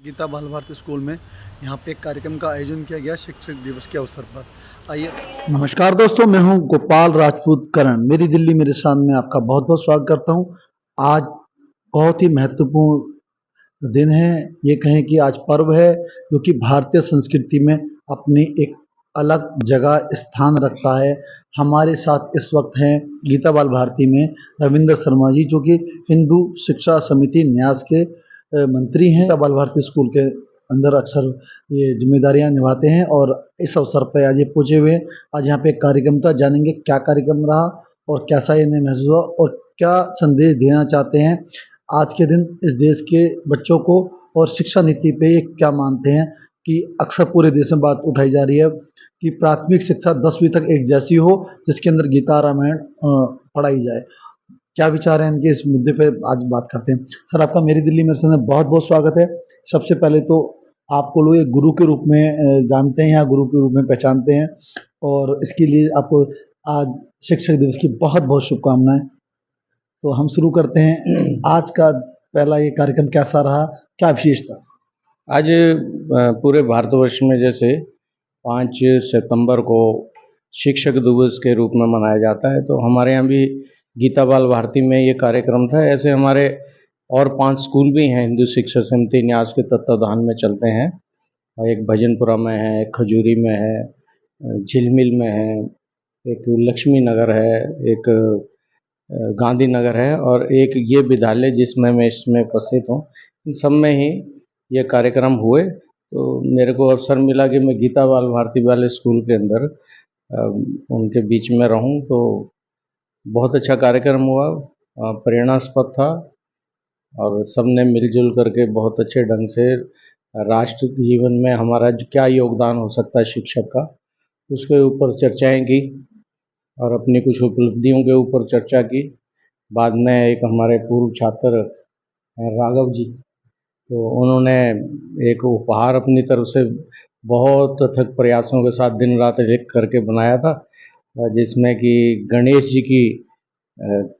गीता बाल भारती स्कूल में यहाँ पे एक कार्यक्रम का आयोजन किया गया शिक्षक दिवस के अवसर पर। आइए। नमस्कार दोस्तों, मैं हूं गोपाल राजपूत करण। मेरी दिल्ली मेरे शान में आपका बहुत बहुत स्वागत करता हूं। आज बहुत ही महत्वपूर्ण दिन है। ये कहें कि आज पर्व है जो कि भारतीय संस्कृति में अपनी एक अलग जगह स्थान रखता है। हमारे साथ इस वक्त हैं गीता बाल भारती में रविंद्र शर्मा जी, जो कि हिंदू शिक्षा समिति न्यास के मंत्री हैं। गीता बाल भारती स्कूल के अंदर अक्सर ये जिम्मेदारियां निभाते हैं और इस अवसर पर आज ये पहुंचे हुए हैं। आज यहाँ पे एक कार्यक्रम था, जानेंगे क्या कार्यक्रम रहा और कैसा इन्हें महसूस हुआ और क्या संदेश देना चाहते हैं आज के दिन इस देश के बच्चों को, और शिक्षा नीति पे ये क्या मानते हैं कि अक्सर पूरे देश में बात उठाई जा रही है कि प्राथमिक शिक्षा 10वीं तक एक जैसी हो, जिसके अंदर गीता रामायण पढ़ाई जाए। क्या विचार हैं इनके इस मुद्दे पे, आज बात करते हैं। सर, आपका मेरी दिल्ली मेरे से बहुत बहुत स्वागत है। सबसे पहले तो आपको लोग एक गुरु के रूप में जानते हैं या गुरु के रूप में पहचानते हैं, और इसके लिए आपको आज शिक्षक दिवस की बहुत बहुत शुभकामनाएं। तो हम शुरू करते हैं। आज का पहला ये कार्यक्रम कैसा रहा, क्या विशेष था? आज पूरे भारतवर्ष में जैसे 5 सितंबर को शिक्षक दिवस के रूप में मनाया जाता है, तो हमारे यहाँ भी गीता बाल भारती में ये कार्यक्रम था। ऐसे हमारे और 5 स्कूल भी हैं, हिंदू शिक्षा समिति न्यास के तत्वाधान में चलते हैं। एक भजनपुरा में है, एक खजूरी में है, झिलमिल में है, एक लक्ष्मी नगर है, एक गांधीनगर है और एक ये विद्यालय जिसमें मैं इसमें उपस्थित हूँ। इन सब में ही ये कार्यक्रम हुए, तो मेरे को अवसर मिला कि मैं गीता बाल भारती वाले स्कूल के अंदर उनके बीच में रहूं, तो बहुत अच्छा कार्यक्रम हुआ, प्रेरणास्पद था और सबने मिलजुल करके बहुत अच्छे ढंग से राष्ट्र जीवन में हमारा क्या योगदान हो सकता है शिक्षक का, उसके ऊपर चर्चाएं की और अपनी कुछ उपलब्धियों के ऊपर चर्चा की। बाद में एक हमारे पूर्व छात्र राघव जी, तो उन्होंने एक उपहार अपनी तरफ से बहुत अथक प्रयासों के साथ दिन रात लिख करके बनाया था, जिसमें कि गणेश जी की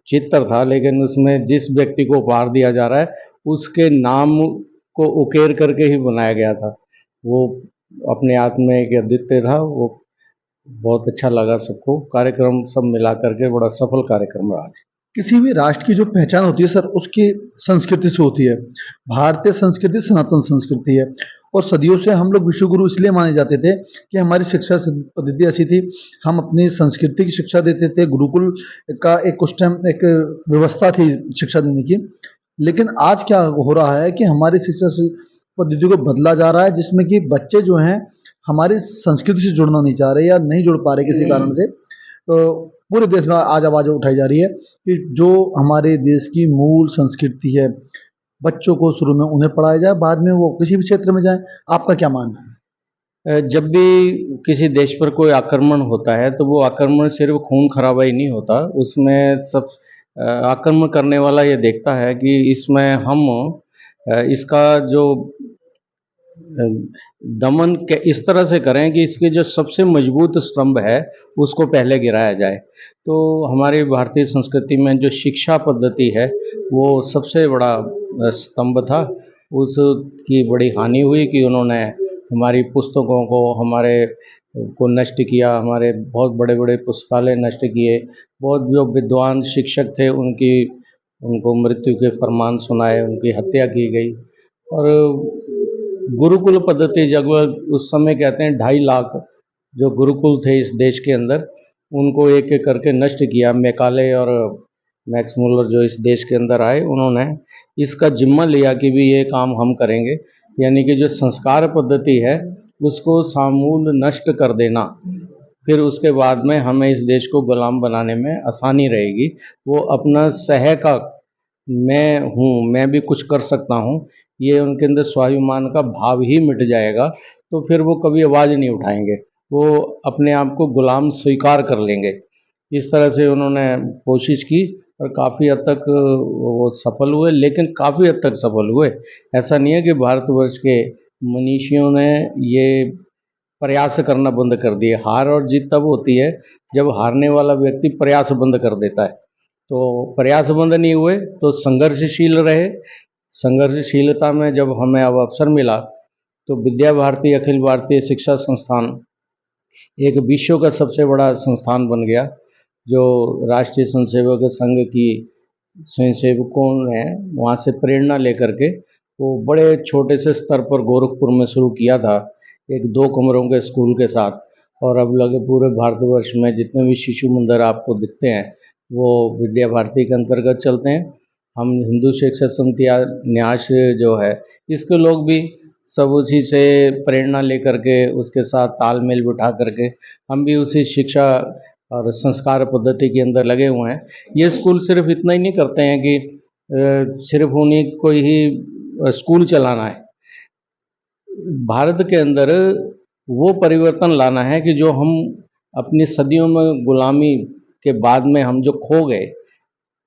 चित्र था, लेकिन उसमें जिस व्यक्ति को उपहार दिया जा रहा है उसके नाम को उकेर करके ही बनाया गया था। वो अपने आप में एक अद्वितीय था। वो बहुत अच्छा लगा सबको। कार्यक्रम सब मिला करके बड़ा सफल कार्यक्रम रहा। किसी भी राष्ट्र की जो पहचान होती है सर, उसकी संस्कृति से होती है। भारतीय संस्कृति सनातन संस्कृति है और सदियों से हम लोग विश्व गुरु इसलिए माने जाते थे कि हमारी शिक्षा पद्धति ऐसी थी। हम अपनी संस्कृति की शिक्षा देते थे। गुरुकुल का एक उस टाइम एक व्यवस्था थी शिक्षा देने की। लेकिन आज क्या हो रहा है कि हमारी शिक्षा पद्धति को बदला जा रहा है, जिसमें कि बच्चे जो हैं हमारी संस्कृति से जुड़ना नहीं चाह रहे या नहीं जुड़ पा रहे किसी कारण से। तो पूरे देश में आज आवाज़ उठाई जा रही है कि जो हमारे देश की मूल संस्कृति है, बच्चों को शुरू में उन्हें पढ़ाया जाए, बाद में वो किसी भी क्षेत्र में जाएं। आपका क्या मानना है? जब भी किसी देश पर कोई आक्रमण होता है तो वो आक्रमण सिर्फ खून खराबा ही नहीं होता, उसमें सब आक्रमण करने वाला ये देखता है कि इसमें हम इसका जो दमन के इस तरह से करें कि इसके जो सबसे मजबूत स्तंभ है उसको पहले गिराया जाए। तो हमारी भारतीय संस्कृति में जो शिक्षा पद्धति है वो सबसे बड़ा स्तंभ था। उसकी बड़ी हानि हुई कि उन्होंने हमारी पुस्तकों को हमारे को नष्ट किया, हमारे बहुत बड़े बड़े पुस्तकालय नष्ट किए। बहुत जो विद्वान शिक्षक थे उनको मृत्यु के फरमान सुनाए, उनकी हत्या की गई। और गुरुकुल पद्धति जब उस समय कहते हैं 2.5 लाख जो गुरुकुल थे इस देश के अंदर, उनको एक एक करके नष्ट किया। मैकाले और मैक्स मुलर जो इस देश के अंदर आए, उन्होंने इसका जिम्मा लिया कि भी ये काम हम करेंगे, यानी कि जो संस्कार पद्धति है उसको सामूल नष्ट कर देना। फिर उसके बाद में हमें इस देश को गुलाम बनाने में आसानी रहेगी। वो अपना सह का मैं हूँ, मैं भी कुछ कर सकता हूँ, ये उनके अंदर स्वाभिमान का भाव ही मिट जाएगा। तो फिर वो कभी आवाज़ नहीं उठाएंगे, वो अपने आप को गुलाम स्वीकार कर लेंगे। इस तरह से उन्होंने कोशिश की और काफ़ी हद तक वो सफल हुए, लेकिन काफ़ी हद तक सफल हुए। ऐसा नहीं है कि भारतवर्ष के मनीषियों ने ये प्रयास करना बंद कर दिए। हार और जीत तब होती है जब हारने वाला व्यक्ति प्रयास बंद कर देता है। तो प्रयास बंद नहीं हुए तो संघर्षशील रहे, संघर्षशीलता में जब हमें अब अवसर मिला तो विद्या भारती अखिल भारतीय शिक्षा संस्थान एक विश्व का सबसे बड़ा संस्थान बन गया, जो राष्ट्रीय स्वयंसेवक संघ की स्वयंसेवकों ने वहाँ से प्रेरणा लेकर के वो बड़े छोटे से स्तर पर गोरखपुर में शुरू किया था, एक 2 कमरों के स्कूल के साथ। और अब लगे पूरे भारतवर्ष में जितने भी शिशु मंदिर आपको दिखते हैं वो विद्या भारती के अंतर्गत चलते हैं। हम हिंदू शिक्षा समिति न्यास जो है, इसके लोग भी सब उसी से प्रेरणा लेकर के उसके साथ तालमेल बिठा करके हम भी उसी शिक्षा और संस्कार पद्धति के अंदर लगे हुए हैं। ये स्कूल सिर्फ इतना ही नहीं करते हैं कि सिर्फ उन्हीं को ही स्कूल चलाना है। भारत के अंदर वो परिवर्तन लाना है कि जो हम अपनी सदियों में गुलामी के बाद में हम जो खो गए,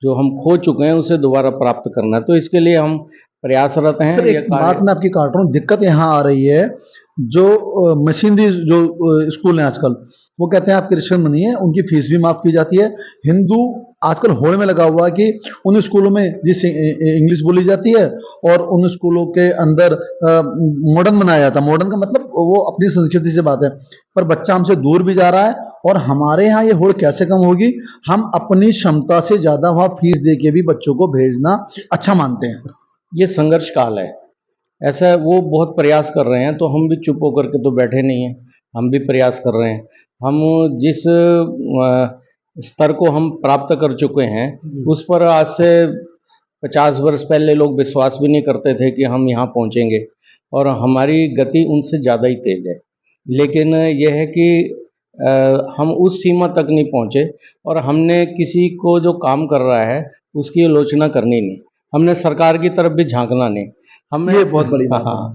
जो हम खो चुके हैं, उसे दोबारा प्राप्त करना है। तो इसके लिए हम प्रयासरत हैं। सर, एक बात मैं आपकी काट रहा हूँ, दिक्कत यहाँ आ रही है, जो मशीनरी जो स्कूल हैं आजकल, वो कहते हैं आप क्रिश्चियन बनिए, उनकी फीस भी माफ़ की जाती है। हिंदू आजकल होड़ में लगा हुआ है कि उन स्कूलों में जिस इंग्लिश बोली जाती है और उन स्कूलों के अंदर मॉडर्न बनाया जाता है। मॉडर्न का मतलब वो अपनी संस्कृति से बात है, पर बच्चा हमसे दूर भी जा रहा है। और हमारे यहाँ ये होड़ कैसे कम होगी? हम अपनी क्षमता से ज़्यादा वहाँ फीस दे के भी बच्चों को भेजना अच्छा मानते हैं। ये संघर्ष काल है, ऐसा वो बहुत प्रयास कर रहे हैं, तो हम भी चुप होकर के तो बैठे नहीं हैं, हम भी प्रयास कर रहे हैं। हम जिस स्तर को हम प्राप्त कर चुके हैं उस पर आज से 50 वर्ष पहले लोग विश्वास भी नहीं करते थे कि हम यहाँ पहुँचेंगे, और हमारी गति उनसे ज़्यादा ही तेज़ है। लेकिन यह है कि हम उस सीमा तक नहीं पहुँचे, और हमने किसी को जो काम कर रहा है उसकी आलोचना करनी नहीं, हमने सरकार की तरफ भी झांकना नहीं। हमने ये बहुत बड़ी बात है। हाँ,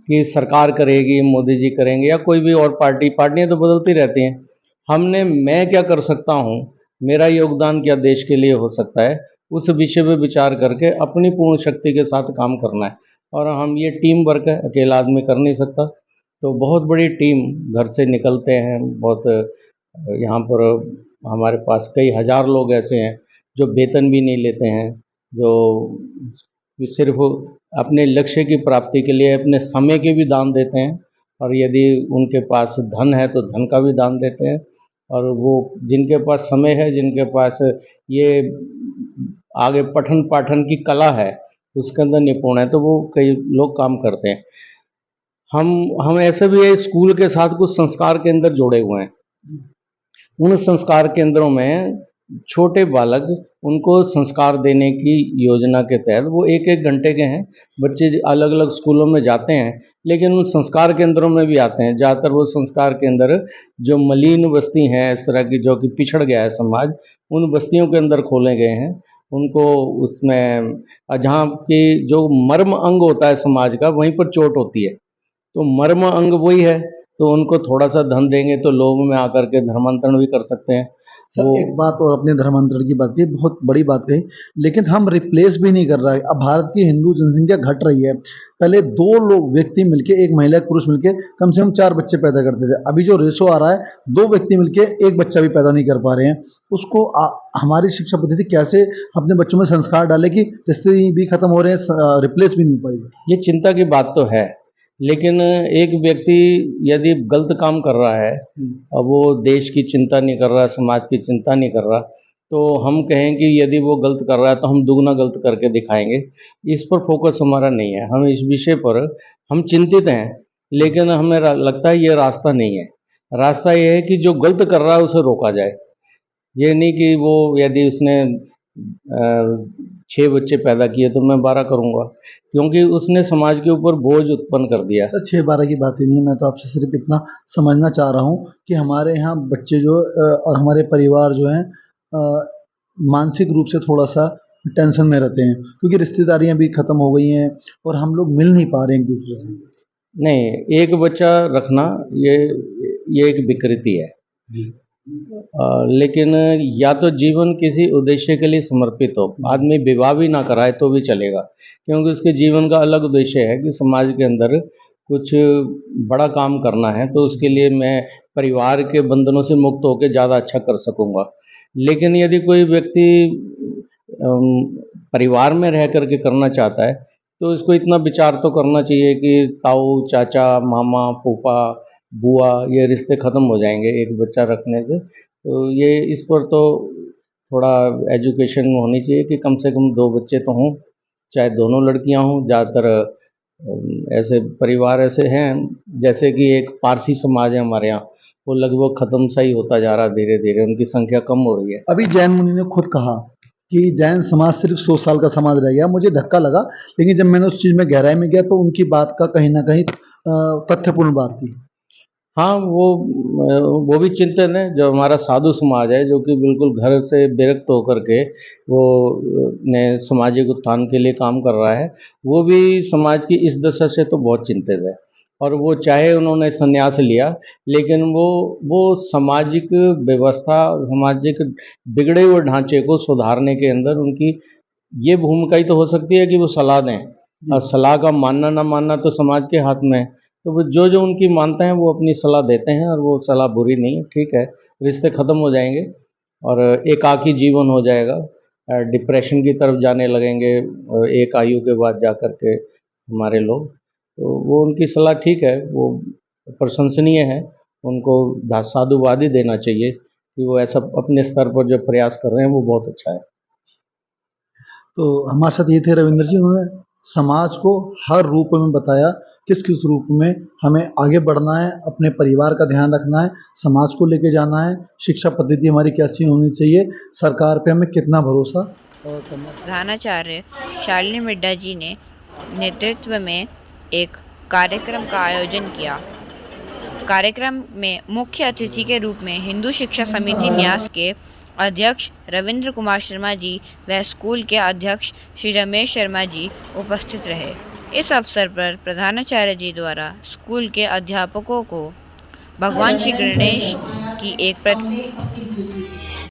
कि सरकार करेगी, मोदी जी करेंगे या कोई भी और पार्टियां तो बदलती रहती हैं। हमने मैं क्या कर सकता हूँ, मेरा योगदान क्या देश के लिए हो सकता है, उस विषय पे विचार करके अपनी पूर्ण शक्ति के साथ काम करना है। और हम ये टीम वर्क है, अकेला आदमी कर नहीं सकता। तो बहुत बड़ी टीम घर से निकलते हैं, बहुत यहाँ पर हमारे पास कई हज़ार लोग ऐसे हैं जो वेतन भी नहीं लेते हैं, जो सिर्फ अपने लक्ष्य की प्राप्ति के लिए अपने समय के भी दान देते हैं, और यदि उनके पास धन है तो धन का भी दान देते हैं। और वो जिनके पास समय है, जिनके पास ये आगे पठन पाठन की कला है, उसके अंदर निपुण है, तो वो कई लोग काम करते हैं। हम ऐसे भी है, स्कूल के साथ कुछ संस्कार केंद्र जोड़े हुए हैं। उन संस्कार केंद्रों में छोटे बालक, उनको संस्कार देने की योजना के तहत वो 1-1 घंटे के हैं, बच्चे अलग अलग स्कूलों में जाते हैं, लेकिन उन संस्कार केंद्रों में भी आते हैं। ज़्यादातर वो संस्कार केंद्र जो मलिन बस्ती हैं, इस तरह की जो कि पिछड़ गया है समाज, उन बस्तियों के अंदर खोले गए हैं। उनको उसमें जहाँ की जो मर्म अंग होता है समाज का, वहीं पर चोट होती है, तो मर्म अंग वही है। तो उनको थोड़ा सा धन देंगे तो लोगों में आकर के धर्मांतरण भी कर सकते हैं। सर, एक बात और, अपने धर्मांतरण की बात की, बहुत बड़ी बात कही, लेकिन हम रिप्लेस भी नहीं कर रहा है। अब भारत की हिंदू जनसंख्या घट रही है। पहले 2 लोग व्यक्ति मिलके, एक महिला एक पुरुष मिलके कम से कम 4 बच्चे पैदा करते थे। अभी जो रेशो आ रहा है, 2 व्यक्ति मिलके 1 बच्चा भी पैदा नहीं कर पा रहे हैं। उसको हमारी शिक्षा पद्धति कैसे अपने बच्चों में संस्कार डाले कि रिश्ते भी खत्म हो रहे हैं, रिप्लेस भी नहीं हो पाएगी? ये चिंता की बात तो है, लेकिन एक व्यक्ति यदि गलत काम कर रहा है, अब वो देश की चिंता नहीं कर रहा, समाज की चिंता नहीं कर रहा, तो हम कहें कि यदि वो गलत कर रहा है तो हम दुगना गलत करके दिखाएंगे। इस पर फोकस हमारा नहीं है। हम इस विषय पर हम चिंतित हैं, लेकिन हमें लगता है ये रास्ता नहीं है। रास्ता ये है कि जो गलत कर रहा है उसे रोका जाए। ये नहीं कि वो यदि उसने 6 बच्चे पैदा किए तो मैं 12 करूँगा, क्योंकि उसने समाज के ऊपर बोझ उत्पन्न कर दिया। सर, 6-12 की बात ही नहीं है। मैं तो आपसे सिर्फ इतना समझना चाह रहा हूँ कि हमारे यहाँ बच्चे जो और हमारे परिवार जो हैं मानसिक रूप से थोड़ा सा टेंशन में रहते हैं, क्योंकि रिश्तेदारियाँ भी ख़त्म हो गई हैं और हम लोग मिल नहीं पा रहे हैं एक दूसरे से। नहीं, एक बच्चा रखना ये एक विकृति है जी। लेकिन या तो जीवन किसी उद्देश्य के लिए समर्पित हो, आदमी विवाह भी ना कराए तो भी चलेगा, क्योंकि उसके जीवन का अलग उद्देश्य है कि समाज के अंदर कुछ बड़ा काम करना है, तो उसके लिए मैं परिवार के बंधनों से मुक्त होकर ज़्यादा अच्छा कर सकूँगा। लेकिन यदि कोई व्यक्ति परिवार में रह करके करना चाहता है, तो इसको इतना विचार तो करना चाहिए कि ताऊ चाचा मामा फूफा बुआ ये रिश्ते ख़त्म हो जाएंगे एक बच्चा रखने से। तो ये इस पर तो थोड़ा एजुकेशन होनी चाहिए कि कम से कम 2 बच्चे तो हों, चाहे दोनों लड़कियां हों। ज़्यादातर ऐसे परिवार ऐसे हैं, जैसे कि एक पारसी समाज है हमारे यहाँ, वो लगभग ख़त्म सा ही होता जा रहा है धीरे-धीरे, उनकी संख्या कम हो रही है। अभी जैन मुनि ने खुद कहा कि जैन समाज सिर्फ 100 साल का समाज रह गया। मुझे धक्का लगा, लेकिन जब मैंने उस चीज़ में गहराई में गया तो उनकी बात का कहीं न कहीं तथ्यपूर्ण बात थी। हाँ, वो भी चिंतन है, जो हमारा साधु समाज है, जो कि बिल्कुल घर से विरक्त होकर के वो ने सामाजिक उत्थान के लिए काम कर रहा है, वो भी समाज की इस दशा से तो बहुत चिंतित है। और वो चाहे उन्होंने संन्यास लिया, लेकिन वो सामाजिक व्यवस्था, सामाजिक बिगड़े हुए ढांचे को सुधारने के अंदर उनकी ये भूमिका ही तो हो सकती है कि वो सलाह दें। और सलाह का मानना ना मानना तो समाज के हाथ में है। तो वो जो उनकी मानते हैं वो अपनी सलाह देते हैं, और वो सलाह बुरी नहीं है, ठीक है। रिश्ते ख़त्म हो जाएंगे और एकाकी जीवन हो जाएगा, डिप्रेशन की तरफ जाने लगेंगे एक आयु के बाद जा कर के हमारे लोग। तो वो उनकी सलाह ठीक है, वो प्रशंसनीय है, उनको साधुवाद ही देना चाहिए कि वो ऐसा अपने स्तर पर जो प्रयास कर रहे हैं वो बहुत अच्छा है। तो हमारे साथ ये थे रविंद्र जी। उन्होंने समाज को हर रूप में बताया, किस किस रूप में हमें आगे बढ़ना है, अपने परिवार का ध्यान रखना है, समाज को लेके जाना है, शिक्षा पद्धति हमारी कैसी होनी चाहिए, सरकार पे हमें कितना भरोसा करना। प्रधानाचार्य शालिनी मिड्डा जी ने नेतृत्व में एक कार्यक्रम का आयोजन किया। कार्यक्रम में मुख्य अतिथि के रूप में हिंदू शिक्षा समिति न्यास के अध्यक्ष रविंद्र कुमार शर्मा जी व स्कूल के अध्यक्ष श्री रमेश शर्मा जी उपस्थित रहे। इस अवसर पर प्रधानाचार्य जी द्वारा स्कूल के अध्यापकों को भगवान श्री गणेश की एक